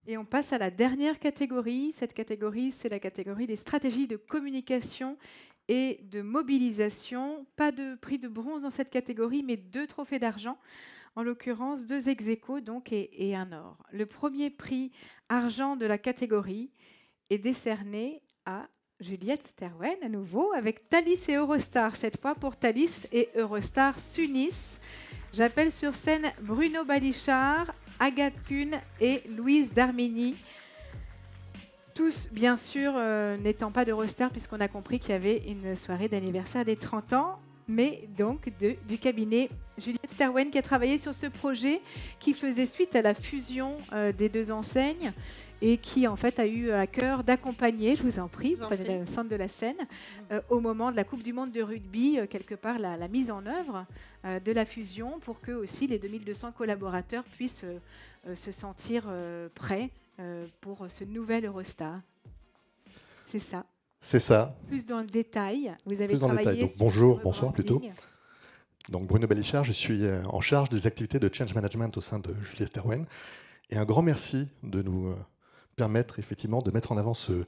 Et on passe à la dernière catégorie. Cette catégorie, c'est la catégorie des stratégies de communication et de mobilisation. Pas de prix de bronze dans cette catégorie, mais 2 trophées d'argent. En l'occurrence, 2 ex-aequo donc, et un or. Le premier prix argent de la catégorie est décerné à Juliette Sterwen, à nouveau, avec Thalys et Eurostar. Cette fois pour Thalys et Eurostar s'unissent. J'appelle sur scène Bruno Balichard, Agathe Kuhn et Louise Darmini. Tous, bien sûr, n'étant pas d'Eurostar, puisqu'on a compris qu'il y avait une soirée d'anniversaire des 30 ans, mais donc du cabinet Juliette Sterwen qui a travaillé sur ce projet qui faisait suite à la fusion des 2 enseignes et qui en fait a eu à cœur d'accompagner, je vous en prie, prenez le centre de la scène, au moment de la Coupe du Monde de rugby, quelque part la mise en œuvre de la fusion pour que aussi les 2200 collaborateurs puissent se sentir prêts pour ce nouvel Eurostar. C'est ça. C'est ça. Plus dans le détail, vous avez Plus dans le travaillé détail. Donc, sur bonjour, le bonsoir plutôt. branding. Donc Bruno Balichard, je suis en charge des activités de change management au sein de Juliette Sterwen. Et un grand merci de nous permettre effectivement de mettre en avant ce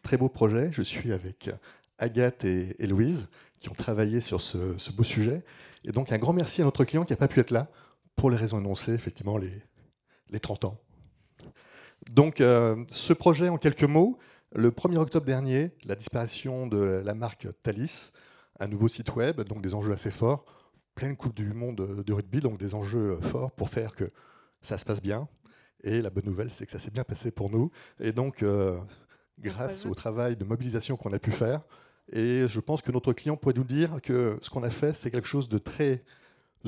très beau projet. Je suis avec Agathe et Louise qui ont travaillé sur ce beau sujet. Et donc un grand merci à notre client qui n'a pas pu être là pour les raisons énoncées, effectivement les 30 ans. Donc ce projet en quelques mots, le 1er octobre dernier, la disparition de la marque Thalys, un nouveau site web, donc des enjeux assez forts, pleine Coupe du Monde de rugby, donc des enjeux forts pour faire que ça se passe bien. Et la bonne nouvelle, c'est que ça s'est bien passé pour nous. Et donc, grâce au travail de mobilisation qu'on a pu faire, et je pense que notre client pourrait nous dire que ce qu'on a fait, c'est quelque chose de très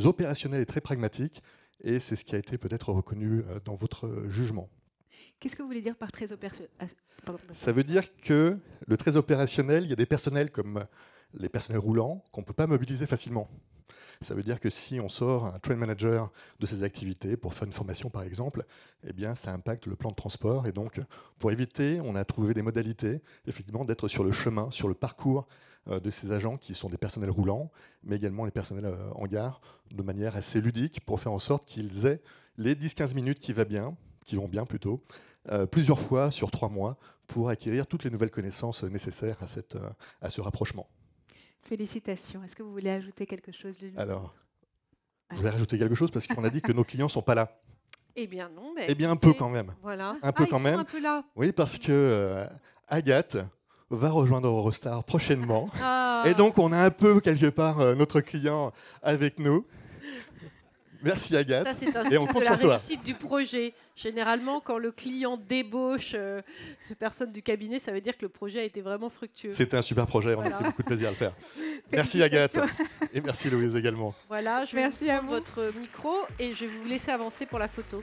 opérationnel et très pragmatique. Et c'est ce qui a été peut-être reconnu dans votre jugement. Qu'est-ce que vous voulez dire par très opérationnel? Ça veut dire que le très opérationnel, il y a des personnels comme les personnels roulants qu'on ne peut pas mobiliser facilement. Ça veut dire que si on sort un train manager de ses activités pour faire une formation par exemple, eh bien ça impacte le plan de transport. Et donc pour éviter, on a trouvé des modalités effectivement d'être sur le chemin, sur le parcours de ces agents qui sont des personnels roulants, mais également les personnels en gare, de manière assez ludique pour faire en sorte qu'ils aient les 10-15 minutes qui vont bien plutôt, plusieurs fois sur 3 mois pour acquérir toutes les nouvelles connaissances nécessaires à ce rapprochement. Félicitations. Est-ce que vous voulez ajouter quelque chose, Lulu? Alors, je voulais rajouter quelque chose parce qu'on a dit que nos clients ne sont pas là. Eh bien non, mais eh bien un peu quand même. Voilà. Un peu ils quand sont même. un peu là. Oui, parce que Agathe va rejoindre Eurostar prochainement. Ah. Et donc, on a un peu, quelque part, notre client avec nous. Merci Agathe. Ça, c'est un Et on signe compte de la sur toi. réussite du projet. Généralement, quand le client débauche personne du cabinet, ça veut dire que le projet a été vraiment fructueux. C'était un super projet, on a pris beaucoup de plaisir à le faire. Merci Agathe. Et merci Louise également. Voilà, je vais Merci vous à prendre vous. votre micro et je vais vous laisser avancer pour la photo.